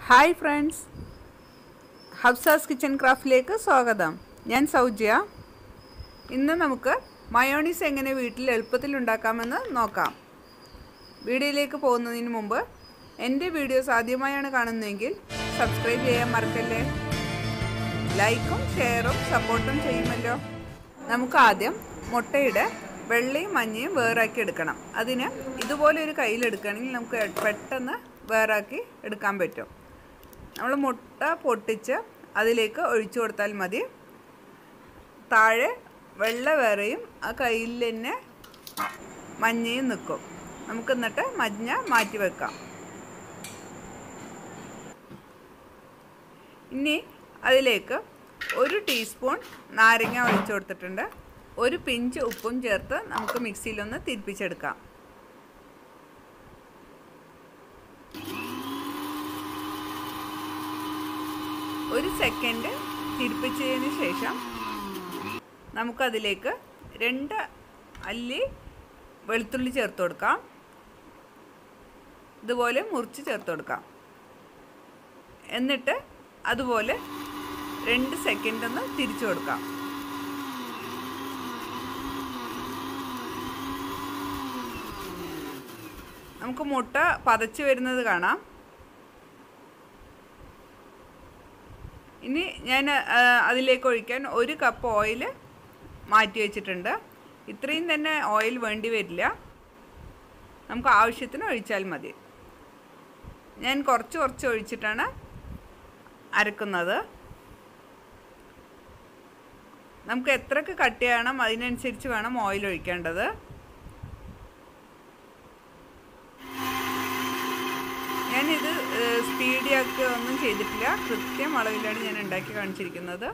Hi friends, ഹഫ്സാസ് kitchen ക്രാഫ്റ്റിലേക്ക് സ്വാഗതം. ഞാൻ സൗജിയ. ഇന്ന് നമുക്ക് മയോണീസ് എങ്ങനെ വീട്ടിൽ എളുപ്പത്തിൽ ഉണ്ടാക്കാമെന്ന് നോക്കാം. വീഡിയോയിലേക്ക് പോകുന്നതിന് മുമ്പ് എൻ്റെ വീഡിയോസ് ആദ്യമായാണ് കാണുന്നതെങ്കിൽ സബ്സ്ക്രൈബ് ചെയ്യാൻ മറക്കല്ലേ. ലൈക്കും ഷെയറും സപ്പോർട്ടും ചെയ്യുമല്ലോ. നമുക്ക് ആദ്യം മുട്ടയുടെ വെള്ളയും മഞ്ഞയും വേറാക്കി എടുക്കണം. അതിന് ഇതുപോലെ ഒരു കയ്യിലെടുക്കുകയാണെങ്കിൽ നമുക്ക് പെട്ടെന്ന് വേറാക്കി എടുക്കാൻ പറ്റും. നമ്മൾ മുട്ട പൊട്ടിച്ച് അതിലേക്ക് ഒഴിച്ചു കൊടുത്താൽ മതി. താഴെ വെള്ള വേറെയും ആ കയ്യിൽ തന്നെ മഞ്ഞയും നിൽക്കും. നമുക്ക് എന്നിട്ട് മഞ്ഞ മാറ്റി വെക്കാം. ഇനി അതിലേക്ക് 1 ടീസ്പൂൺ നാരങ്ങ ഒഴിച്ചു കൊടുത്തിട്ടുണ്ട്. 1 പിഞ്ച് ഉപ്പും ചേർത്ത് നമുക്ക് മിക്സിയിലൊന്ന് തിരിപ്പിച്ചെടുക്കാം. ഒരു സെക്കൻഡ് തിരിപ്പിച്ചതിന് ശേഷം നമുക്കതിലേക്ക് 2 അല്ലി വെളുത്തുള്ളി ചേർത്ത് കൊടുക്കാം. ഇതുപോലെ മുറിച്ച് ചേർത്ത് കൊടുക്കാം. എന്നിട്ട് അതുപോലെ 2 സെക്കൻഡ് ഒന്ന് തിരിച്ചു കൊടുക്കാം. നമുക്ക് മുട്ട പതച്ച് വരുന്നത് കാണാം. ഇനി ഞാൻ അതിലേക്ക് ഒഴിക്കാൻ 1 കപ്പ് ഓയിൽ മാറ്റി വെച്ചിട്ടുണ്ട്. ഇത്രയും തന്നെ ഓയിൽ വേണ്ടി വരില്ല, നമുക്ക് ആവശ്യത്തിന് ഒഴിച്ചാൽ മതി. ഞാൻ കുറച്ച് ഒഴിച്ചിട്ടാണ് അരക്കുന്നത്. നമുക്ക് എത്രക്ക് കട്ടി വേണം അതിനനുസരിച്ച് വേണം ഓയിൽ ഒഴിക്കേണ്ടത്. ഞാനിത് സ്പീഡിയാക്കി ഒന്നും ചെയ്തിട്ടില്ല, കൃത്യം അളവിലാണ് ഞാൻ ഉണ്ടാക്കി കാണിച്ചിരിക്കുന്നത്.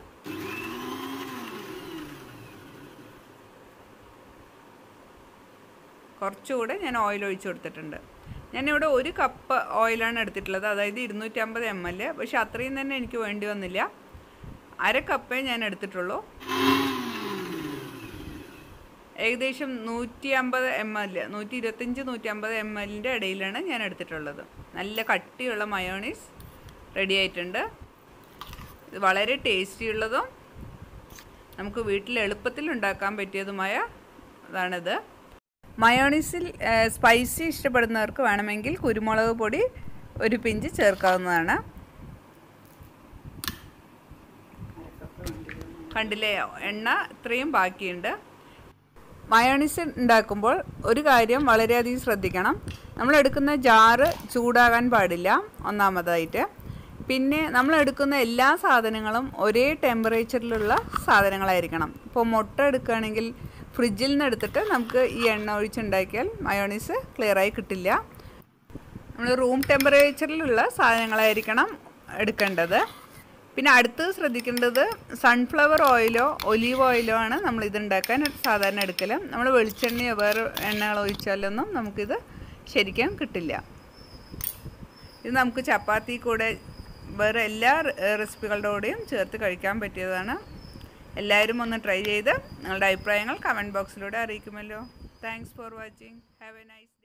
കുറച്ചുകൂടെ ഞാൻ ഓയിൽ ഒഴിച്ചു കൊടുത്തിട്ടുണ്ട്. ഞാനിവിടെ 1 കപ്പ് ഓയിലാണ് എടുത്തിട്ടുള്ളത്, അതായത് 250 ml. പക്ഷെ അത്രയും തന്നെ എനിക്ക് വേണ്ടി വന്നില്ല, 1/2 കപ്പേ ഞാൻ എടുത്തിട്ടുള്ളൂ. ഏകദേശം 150 ml, 125-150 ml ഇടയിലാണ് ഞാൻ എടുത്തിട്ടുള്ളത്. നല്ല കട്ടിയുള്ള മയോണീസ് റെഡി ആയിട്ടുണ്ട്. ഇത് വളരെ ടേസ്റ്റിയുള്ളതും നമുക്ക് വീട്ടിൽ എളുപ്പത്തിൽ ഉണ്ടാക്കാൻ പറ്റിയതുമായ ഇതാണിത്. മയോണീസിൽ സ്പൈസി ഇഷ്ടപ്പെടുന്നവർക്ക് വേണമെങ്കിൽ കുരുമുളക് പൊടി 1 പിഞ്ച് ചേർക്കാവുന്നതാണ്. കണ്ടില്ലേ, എണ്ണ ഇത്രയും ബാക്കിയുണ്ട്. മയോണീസ് ഉണ്ടാക്കുമ്പോൾ ഒരു കാര്യം വളരെയധികം ശ്രദ്ധിക്കണം. നമ്മളെടുക്കുന്ന ജാറ് ചൂടാകാൻ പാടില്ല, ഒന്നാമതായിട്ട്. പിന്നെ നമ്മളെടുക്കുന്ന എല്ലാ സാധനങ്ങളും ഒരേ ടെമ്പറേച്ചറിലുള്ള സാധനങ്ങളായിരിക്കണം. ഇപ്പോൾ മുട്ട എടുക്കുകയാണെങ്കിൽ ഫ്രിഡ്ജിൽ നിന്ന് എടുത്തിട്ട് നമുക്ക് ഈ എണ്ണ ഒഴിച്ചുണ്ടാക്കിയാൽ മയോണീസ് ക്ലിയറായി കിട്ടില്ല. നമ്മൾ റൂം ടെമ്പറേച്ചറിലുള്ള സാധനങ്ങളായിരിക്കണം എടുക്കേണ്ടത്. പിന്നെ അടുത്ത് ശ്രദ്ധിക്കേണ്ടത് സൺഫ്ലവർ ഓയിലോ ഒലീവ് ഓയിലോ ആണ് നമ്മളിതുണ്ടാക്കാൻ സാധാരണ എടുക്കൽ. നമ്മൾ വെളിച്ചെണ്ണയോ വേറെ എണ്ണകൾ ഒഴിച്ചാലൊന്നും നമുക്കിത് ശരിക്കും കിട്ടില്ല. ഇത് നമുക്ക് ചപ്പാത്തി കൂടെ വേറെ എല്ലാ റെസിപ്പികളുടെ കൂടെയും ചേർത്ത് കഴിക്കാൻ പറ്റിയതാണ്. എല്ലാവരും ഒന്ന് ട്രൈ ചെയ്ത് നിങ്ങളുടെ അഭിപ്രായങ്ങൾ കമൻറ്റ് ബോക്സിലൂടെ അറിയിക്കുമല്ലോ. Thanks for watching. Have a nice day.